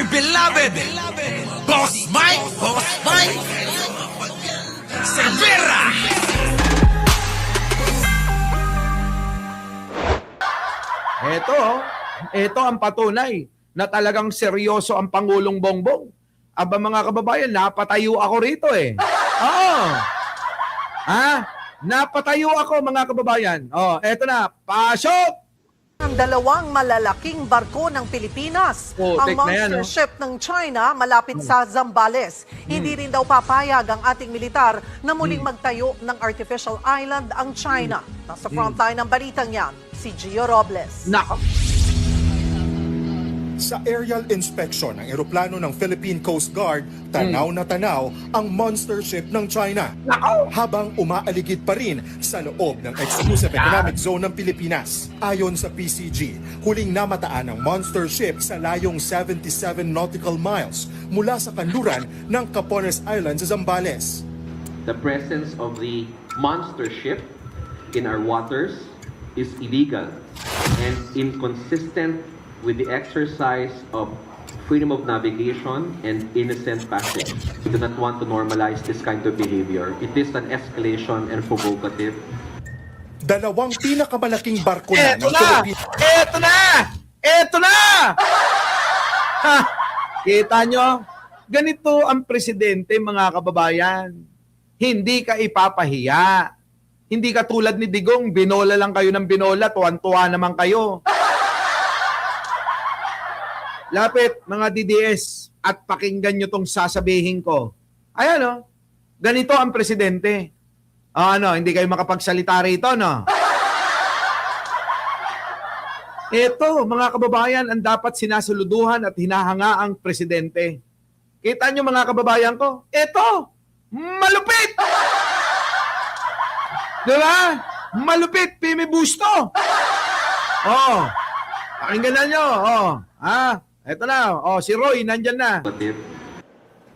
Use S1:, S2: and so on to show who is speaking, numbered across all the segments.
S1: beloved, Boss Mike Cervera.
S2: Ito ang patunay na talagang seryoso ang Pangulong Bongbong. Aba mga kababayan, napatayo ako rito eh. Oo. Napatayo ako mga kababayan. Eto na, pasok!
S3: Ang dalawang malalaking barko ng Pilipinas, ang
S2: tek na yan,
S3: monster ship ng China malapit sa Zambales. Hindi rin daw papayag ang ating militar na muling magtayo ng artificial island ang China. Nasa frontline ng balitang yan, si Gio Robles.
S2: Nako.
S4: Sa aerial inspection ng eroplano ng Philippine Coast Guard, tanaw na tanaw ang monster ship ng China.
S2: Nako.
S4: Habang umaaligid pa rin sa loob ng Exclusive Economic Zone ng Pilipinas. Ayon sa PCG, huling namataan ang monster ship sa layong 77 nautical miles mula sa kanluran ng Capones Island sa Zambales.
S5: The presence of the monster ship in our waters is illegal and inconsistent with the exercise of freedom of navigation and innocent passage. We do not want to normalize this kind of behavior. It is an escalation and provocative.
S4: Dalawang pinakamalaking barko na
S2: Eto
S4: ng
S2: na!
S4: Philippines.
S2: Ito na! Ha! Kita nyo? Ganito ang presidente mga kababayan. Hindi ka ipapahiya. Hindi ka tulad ni Digong, binola lang kayo ng binola, tuwan-tuwa naman kayo. Lapit, mga DDS, at pakinggan nyo tong sasabihin ko. Ayan, ganito ang presidente. Hindi kayo makapagsalita rito, no? Ito, mga kababayan, ang dapat sinasuluduhan at hinahanga ang presidente. Kita nyo, mga kababayan ko? Ito, malupit! Diba? Malupit, Pimi Busto! Pakinggan nyo, Ito na, si Roy, nandyan na.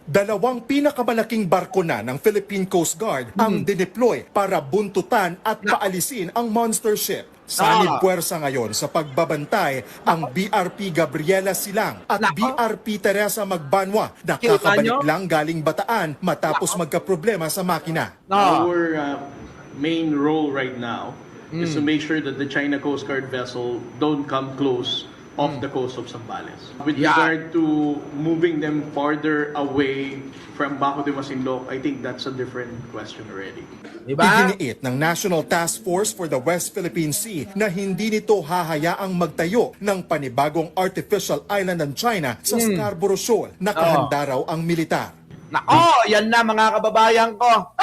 S4: Dalawang pinakamalaking barko na ng Philippine Coast Guard ang dineploy para buntutan at paalisin ang monster ship. Sanib puwersa ngayon sa pagbabantay ang BRP Gabriela Silang at BRP Teresa Magbanwa na kakabalik lang galing Bataan matapos magkaproblema sa makina.
S6: Our main role right now is to make sure that the China Coast Guard vessel don't come close off the coast of Zambales. With regard to moving them farther away from Bajo de Masinloc, I think that's a different question already.
S2: Diba?
S4: Iginiit ng National Task Force for the West Philippine Sea na hindi nito hahayaang magtayo ng panibagong artificial island ng China sa Scarborough Shoal. Nakahanda raw ang militar.
S2: Nako, yan na mga kababayan ko.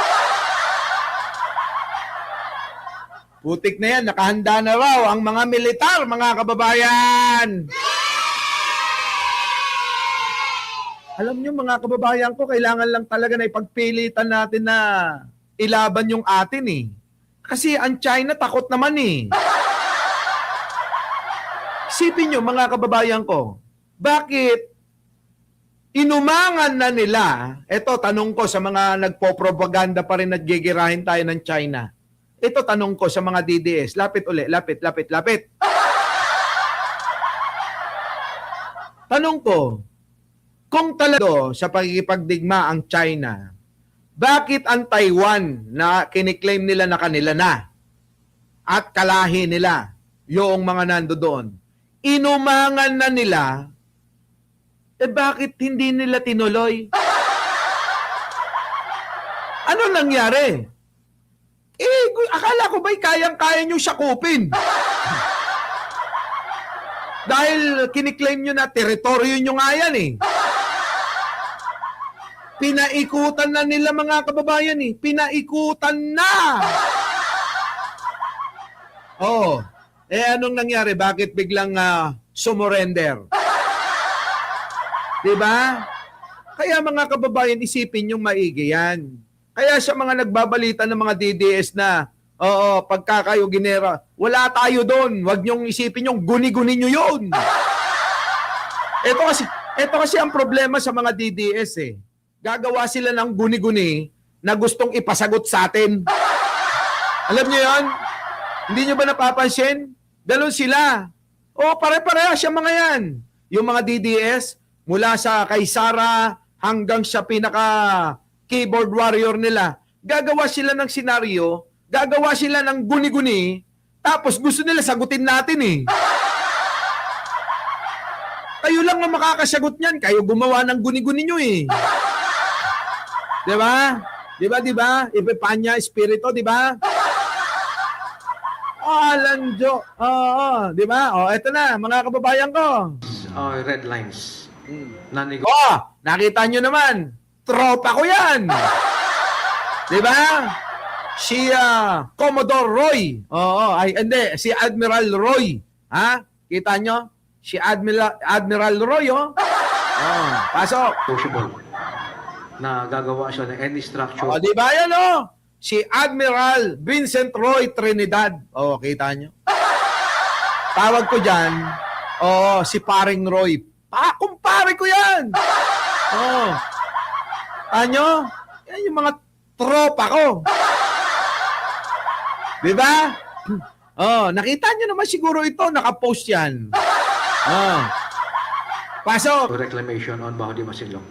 S2: Putik na yan, nakahanda na raw ang mga militar, mga kababayan. Alam nyo mga kababayan ko, kailangan lang talaga na ipagpilitan natin na ilaban yung atin eh. Kasi ang China takot naman eh. Isipin nyo mga kababayan ko, bakit inumangan na nila, eto tanong ko sa mga nagpo-propaganda pa rin at gigirahin tayo ng China. Ito tanong ko sa mga DDS. Lapit uli. Lapit. Tanong ko, kung talaga sa pagkikipagdigma ang China, bakit ang Taiwan na kiniklaim nila na kanila na at kalahi nila yung mga nando doon, inumangan na nila, bakit hindi nila tinuloy? Ano nangyari? Akala ko ba'y kayang-kaya nyo sakupin? Dahil kiniklaim nyo na teritoryo nyo nga yan eh. Pinaikutan na nila mga kababayan eh. Pinaikutan na! Anong nangyari? Bakit biglang sumurrender? Diba? Kaya mga kababayan, isipin yung maigi yan. Kaya sa mga nagbabalita ng mga DDS na, pagka kayo ginera, wala tayo doon. Huwag niyong isipin yung guni-guni nyo yun. Ito kasi ang problema sa mga DDS eh. Gagawa sila ng guni-guni na gustong ipasagot sa atin. Alam niyo yan? Hindi niyo ba napapansin? Ganon sila. Pare-pareha siya mga yan. Yung mga DDS, mula sa kay Sara hanggang sa pinaka keyboard warrior nila, gagawa sila ng senaryo, gagawa sila ng guni-guni, tapos gusto nila sagutin natin eh. Kayo lang ang makakasagot niyan. Kayo gumawa ng guni-guni nyo eh. Diba? Diba? Ipipanya espiritu, diba? Lanjo. Oo, diba? Eto na, mga kababayan ko.
S5: Red lines.
S2: Nakita nyo naman. Tropa ko yan. Diba? Si Commodore Roy. Hindi. Si Admiral Roy. Ha? Kita nyo? Si Admiral Roy, pasok.
S5: Possible na gagawa siya ng any structure.
S2: Di ba yan, Si Admiral Vincent Roy Trinidad. Kita nyo? Tawag ko dyan, si Paring Roy. Kumpare ko yan! Anyo? Yan yung mga tropa ko. Di ba? Nakita nyo naman siguro ito, nakapost yan. Pasok!
S5: Reclamation on Baho de Masinloc.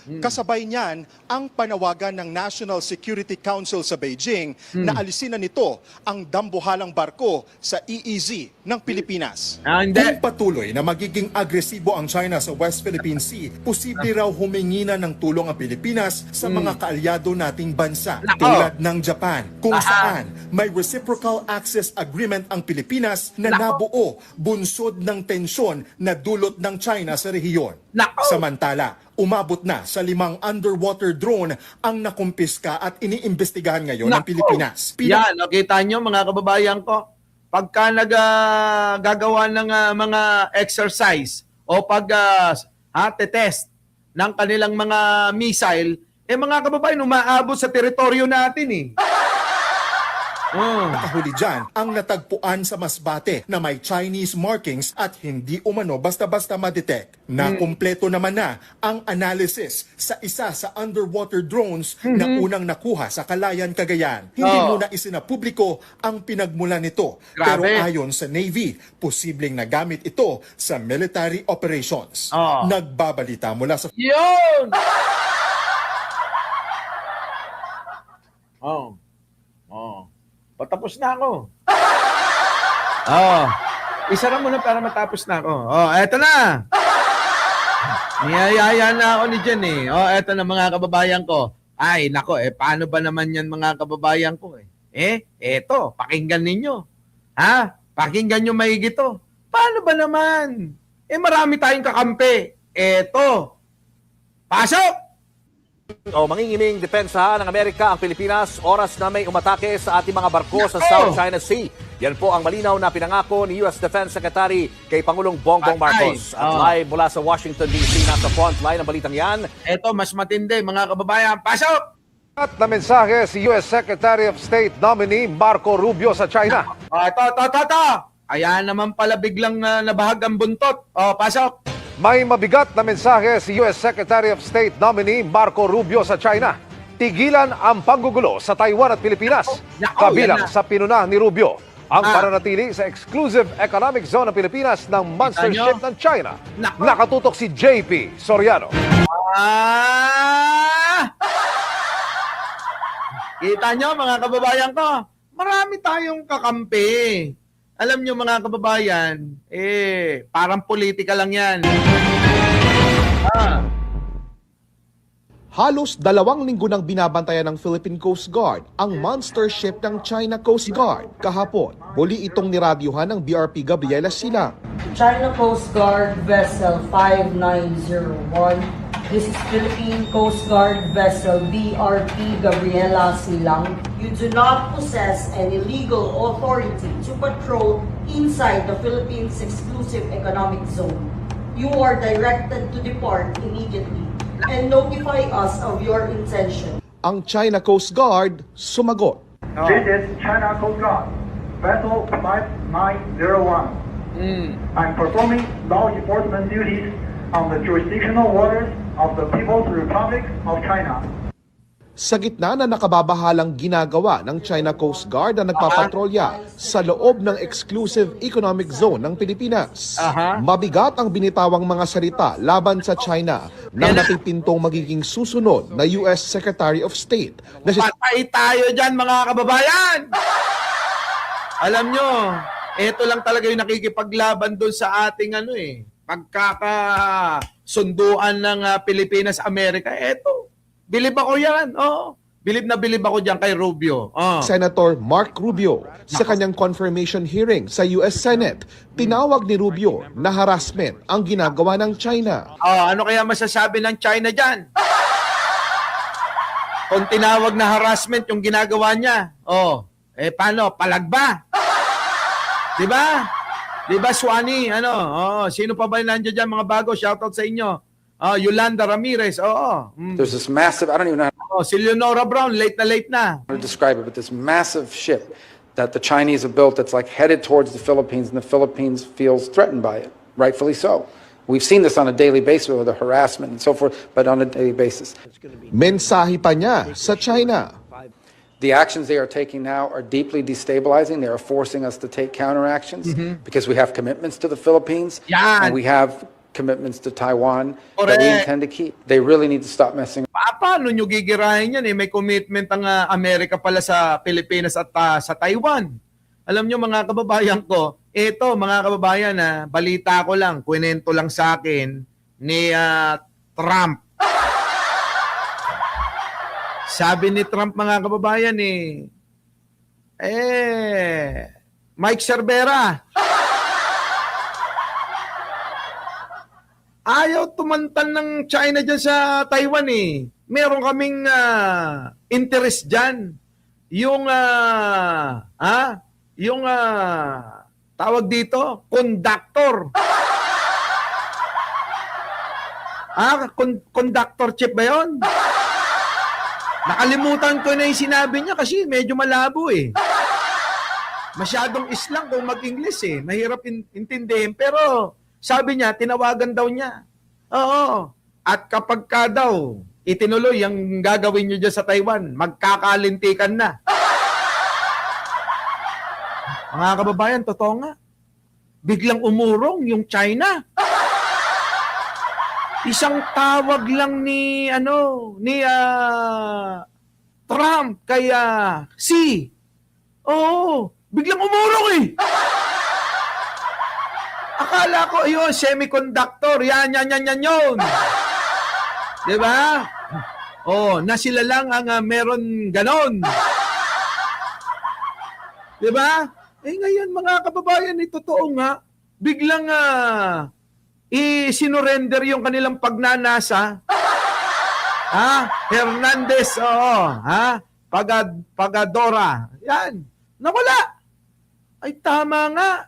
S4: Kasabay niyan ang panawagan ng National Security Council sa Beijing na alisin na nito ang dambuhalang barko sa EEZ ng Pilipinas.
S2: Hindi.
S4: Kung patuloy na magiging agresibo ang China sa West Philippine Sea, posible raw humingi na ng tulong ang Pilipinas sa mga kaalyado nating bansa tulad ng Japan, kung saan may reciprocal access agreement ang Pilipinas na nabuo bunsod ng tensyon na dulot ng China sa rehiyon. Samantala, umabot na sa 5 underwater drone ang nakumpiska at iniimbestigahan ngayon ng Pilipinas.
S2: Yan, nakita nyo mga kababayan ko, pagka gagawa ng mga exercise o test ng kanilang mga missile, mga kababayan, umaabot sa teritoryo natin eh.
S4: Nakahuli dyan ang natagpuan sa Masbate na may Chinese markings at hindi umano basta-basta madetect. Nakumpleto naman na ang analysis sa isa sa underwater drones na unang nakuha sa Calayan, Cagayan. Hindi muna isinapubliko ang pinagmula nito.
S2: Grabe.
S4: Pero ayon sa Navy, posibleng nagamit ito sa military operations. Nagbabalita mula sa
S2: Yun! Patapos na ako. Isara mo na para matapos na ako. Eto na. Niyayaya na ako ni Jen eh. Eto na mga kababayan ko. Ay, nako, paano ba naman yan mga kababayan ko eto, pakinggan ninyo. Pakinggan nyo maigi to. Paano ba naman? Marami tayong kakampi. Eto. Pasok!
S7: Mangingiming depensa ng Amerika ang Pilipinas oras na may umatake sa ating mga barko sa South China Sea. Yan po ang malinaw na pinangako ni U.S. Defense Secretary kay Pangulong Bongbong Marcos. At live mula sa Washington D.C. nasa frontline ng balitang yan.
S2: Eto, mas matindi mga kababayan. Pasok!
S8: At na mensahe si U.S. Secretary of State nominee Marco Rubio sa China.
S2: Ito. Ayan naman pala biglang nabahag ang buntot. Pasok!
S8: May mabigat na mensahe si U.S. Secretary of State nominee Marco Rubio sa China. Tigilan ang panggugulo sa Taiwan at Pilipinas. Kabilang sa pinuna ni Rubio ang pananatili sa exclusive economic zone ng Pilipinas ng monster ship ng China. Nakatutok si JP Soriano.
S2: Kita nyo mga kababayan ko, marami tayong kakampi. Alam nyo mga kababayan, parang politika lang yan.
S4: Halos 2 linggo nang binabantayan ng Philippine Coast Guard ang monster ship ng China Coast Guard. Kahapon, muli itong niradyuhan ng BRP Gabriela Silang.
S9: China Coast Guard Vessel 5901. This is Philippine Coast Guard Vessel BRP Gabriela Silang. You do not possess any legal authority to patrol inside the Philippines Exclusive Economic Zone. You are directed to depart immediately and notify us of your intention.
S4: Ang China Coast Guard sumagot.
S10: This is China Coast Guard, Vessel 5901. I'm performing law enforcement duties on the jurisdictional waters of the People's Republic of China.
S8: sa gitna na nakababahalang ginagawa ng China Coast Guard na nagpapatrolya sa loob ng exclusive economic zone ng Pilipinas. Mabigat ang binitawang mga salita laban sa China nang napipintong magiging susunod na US Secretary of State na si
S2: Patay tayo dyan, mga kababayan! Alam nyo, ito lang talaga yung nakikipaglaban doon sa ating pagkakasunduan ng Pilipinas-Amerika. Eto, bilib ako yan. Oh, bilib na bilib ako dyan kay Rubio.
S8: Senator Mark Rubio. Sa kanyang confirmation hearing sa US Senate, tinawag ni Rubio na harassment ang ginagawa ng China.
S2: Ano kaya masasabi ng China dyan? Kung tinawag na harassment yung ginagawa niya, paano? Palag ba? Diba? Diba, Swani? Sino pa ba nandiyan dyan, mga bago? Shoutout sa inyo. Yolanda Ramirez,
S11: There's this massive, I don't even know
S2: si Leonora Brown, late na.
S11: how to describe it, but this massive ship that the Chinese have built that's like headed towards the Philippines, and the Philippines feels threatened by it, rightfully so. We've seen this on a daily basis with the harassment and so forth, but on a daily basis.
S8: Mensahe pa niya sa China.
S11: The actions they are taking now are deeply destabilizing. They are forcing us to take counteractions because we have commitments to the Philippines and we have commitments to Taiwan that we intend to keep. They really need to stop messing.
S2: Paano nyo gigirahin yan? May commitment ang Amerika pala sa Pilipinas at sa Taiwan. Alam nyo, mga kababayan ko, mga kababayan, balita ko lang, kwento lang sa akin ni Trump. Sabi ni Trump, mga kababayan, Mike Cervera, ayaw tumantan ng China dyan sa Taiwan Meron kaming interest dyan. Yung tawag dito, conductor. Conductor chip ba yun? Nakalimutan ko na yung sinabi niya kasi medyo malabo Masyadong islang kung mag-English Mahirap intindihin. Pero sabi niya, tinawagan daw niya. Oo. At kapag ka daw itinuloy ang gagawin niyo dyan sa Taiwan, magkakalintikan na. Mga kababayan, totoo nga. Biglang umurong yung China. Isang tawag lang ni Trump kay Xi. Biglang umurong Akala ko yun, semiconductor. Yan. Diba? Na sila lang ang meron ganon. Diba? Ngayon, mga kababayan, totoo nga, biglang i-sinurrender yung kanilang pagnanasa. Hernandez, Pagadora. Yan. Nawala. Ay, tama nga.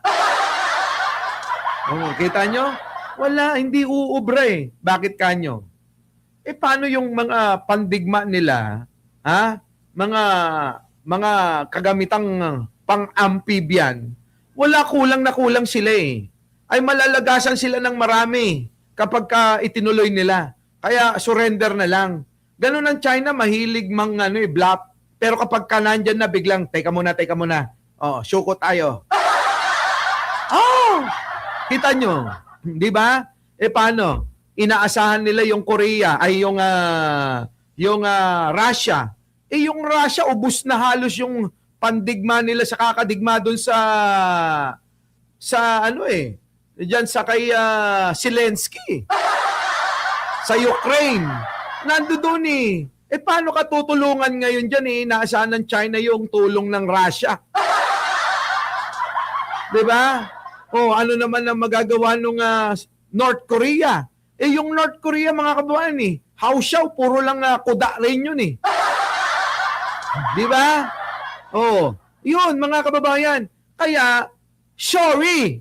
S2: Kita nyo? Wala, hindi uubra Bakit kanyo? Paano yung mga pandigma nila? Mga kagamitang pang-amphibian? Wala, kulang na kulang sila Ay malalagasan sila ng marami kapag itinuloy nila. Kaya surrender na lang. Ganun ang China, mahilig bluff. Pero kapag nandyan na biglang, teka muna. Syuko tayo. Kita nyo, di ba? Paano? Inaasahan nila yung Korea, ay yung Russia. Yung Russia, ubus na halos yung pandigma nila sa kakadigma doon sa diyan sa kay Zelensky. Sa Ukraine. Nandoon paano ka tutulungan ngayon dyan Inaasahan ng China yung tulong ng Russia. Di ba? Ano naman ang magagawa nung North Korea? Yung North Korea, mga kababayan Haosyaw, puro lang kuda rin yun Di ba? Yun, mga kababayan. Kaya, sorry!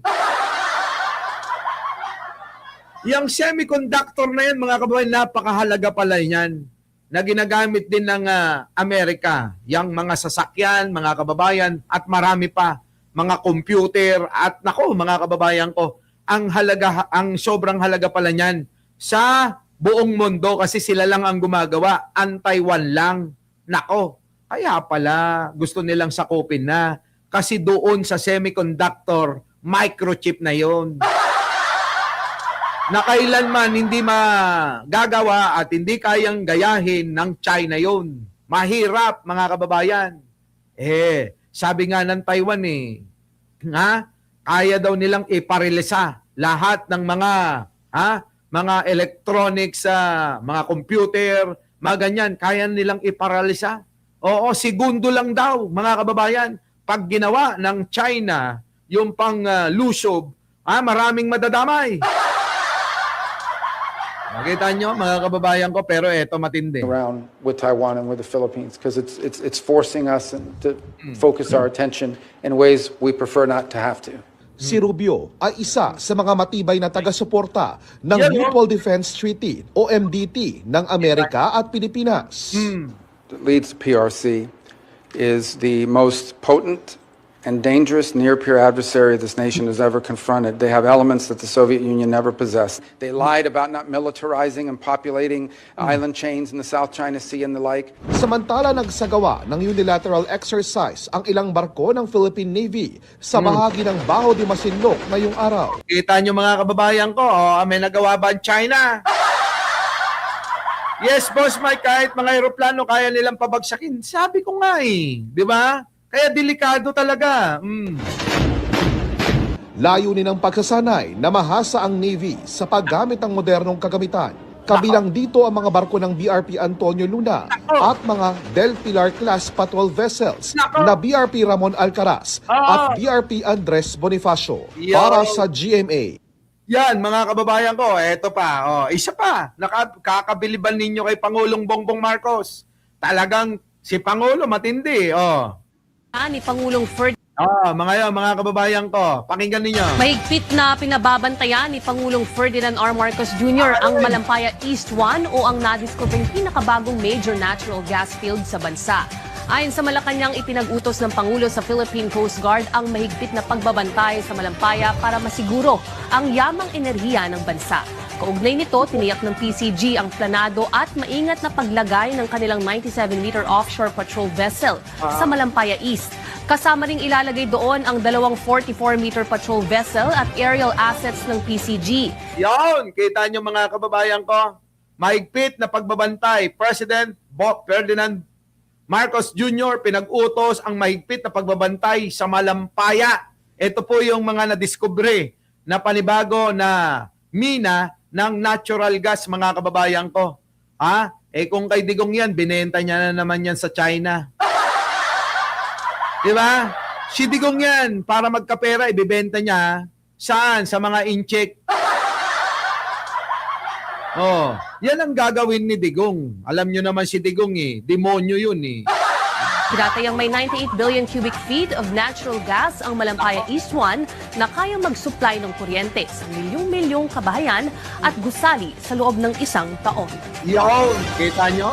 S2: Yung semiconductor na yan, mga kababayan, napakahalaga pala yan na ginagamit din ng Amerika. Yung mga sasakyan, mga kababayan, at marami pa. Mga computer at mga kababayan ko, ang sobrang halaga pala niyan sa buong mundo kasi sila lang ang gumagawa, ang Taiwan lang. Nako, kaya pala gusto nilang sakupin na kasi doon sa semiconductor, microchip na yon. Na kailanman hindi magagawa at hindi kayang gayahin ng China yon. Mahirap, mga kababayan. Sabi nga ng Taiwan kaya daw nilang iparilisa lahat ng mga electronics, mga computer, mga ganyan, kaya nilang iparalisa. Oo, segundo lang daw, mga kababayan. Pag ginawa ng China yung pang-lusob, maraming madadamay. Nakita nyo, mga kababayan ko, pero eto matindi.
S11: Around with Taiwan and with the Philippines because it's forcing us to focus our attention in ways we prefer not to have to.
S12: Si Rubio ay isa sa mga matibay na taga-suporta ng Mutual Defense Treaty o MDT ng Amerika at Pilipinas.
S11: That leads the PRC is the most potent and dangerous near-peer adversary this nation has ever confronted. They have elements that the Soviet Union never possessed. They lied about not militarizing and populating island chains in the South China Sea and the like.
S12: Samantala nagsagawa ng unilateral exercise ang ilang barko ng Philippine Navy sa bahagi ng Baho de Masinloc ngayong araw.
S2: Kita nyo, mga kababayan ko, may nagawa ba ang China? Yes, Boss Mike, kahit mga aeroplano kaya nilang pabagsakin. Sabi ko nga di ba? Kaya delikado talaga.
S12: Layunin ng pagsasanay na mahasa ang Navy sa paggamit ng modernong kagamitan. Kabilang dito ang mga barko ng BRP Antonio Luna at mga Del Pilar-class patrol vessels na BRP Ramon Alcaraz at BRP Andres Bonifacio para sa GMA.
S2: Yan, mga kababayan ko, eto pa. Isa pa, kakabiliban ninyo kay Pangulong Bongbong Marcos. Talagang si Pangulo matindi.
S13: Ni Pangulong
S2: Mga kababayan ko, pakinggan ninyo.
S13: Mahigpit na pinababantayan ni Pangulong Ferdinand R. Marcos Jr. ang Malampaya East 1 o ang nadiskubring pinakabagong major natural gas field sa bansa. Ayon sa Malacanang, ipinag-utos ng Pangulo sa Philippine Coast Guard ang mahigpit na pagbabantay sa Malampaya para masiguro ang yamang enerhiya ng bansa. Kaugnay nito, tiniyak ng PCG ang planado at maingat na paglagay ng kanilang 97-meter offshore patrol vessel sa Malampaya East. Kasama ring ilalagay doon ang dalawang 44-meter patrol vessel at aerial assets ng PCG.
S2: Yan, kita nyo, mga kababayan ko, mahigpit na pagbabantay. President Ferdinand Marcos Jr. pinag-utos ang mahigpit na pagbabantay sa Malampaya. Ito po yung mga nadiskubre na panibago na mina ng natural gas, mga kababayan ko. Kung kay Digong yan, binenta niya na naman yan sa China. Diba? Si Digong yan, para magkapera, ibibenta niya saan? Sa mga incheck. Yan ang gagawin ni Digong. Alam nyo naman si Digong demonyo yun
S13: Tinatayang may 98 billion cubic feet of natural gas ang Malampaya East 1 na kayang mag-supply ng kuryente sa milyong-milyong kabahayan at gusali sa loob ng isang taon.
S2: Yon, kita nyo?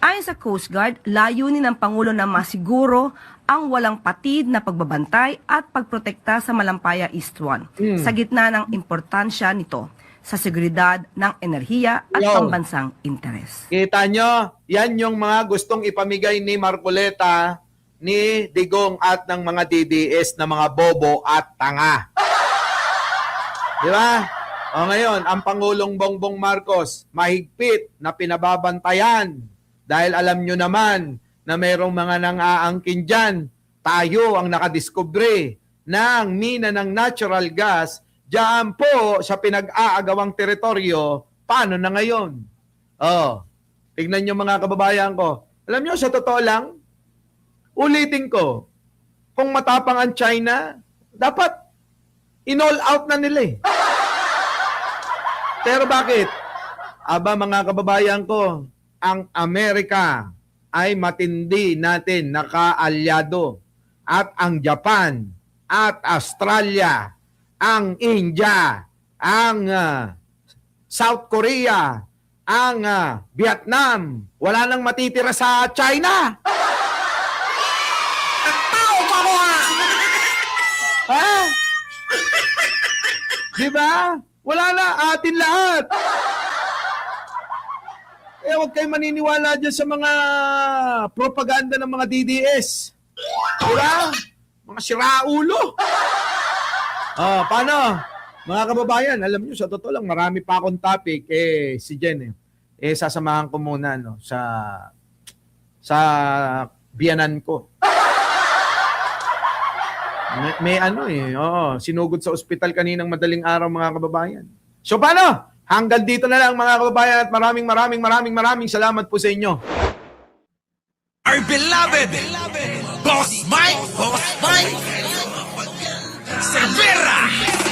S14: Ayon sa Coast Guard, layunin ng Pangulo na masiguro ang walang patid na pagbabantay at pagprotekta sa Malampaya East 1 sa gitna ng importansya nito sa seguridad ng enerhiya at pambansang interes.
S2: Kita nyo, yan yung mga gustong ipamigay ni Marcoleta, ni Digong at ng mga DDS na mga bobo at tanga. Di ba? Ngayon, ang Pangulong Bongbong Marcos, mahigpit na pinababantayan dahil alam nyo naman na mayroong mga nang-aangkin dyan. Tayo ang nakadiskubre ng mina ng natural gas diyan po sa pinag-aagawang teritoryo. Paano na ngayon? Tignan nyo, mga kababayan ko. Alam nyo, sa totoo lang, ulitin ko, kung matapang ang China, dapat in-all out na nila Pero bakit? Mga kababayan ko, ang Amerika ay matindi natin na kaalyado. At ang Japan, at Australia, ang India, ang South Korea, ang Vietnam, wala nang matitira sa China. Di ba? Wala na, atin lahat. huwag kayo maniniwala dyan sa mga propaganda ng mga DDS. Diba? Mga siraulo. Paano? Mga kababayan, alam nyo, sa totoo lang, marami pa akong topic. Si Jen, sasamahan ko muna sa biyanan ko. May sinugod sa ospital kaninang madaling araw, mga kababayan. So paano? Hanggang dito na lang, mga kababayan, at maraming salamat po sa inyo.
S1: Our beloved Boss Mike Cervera.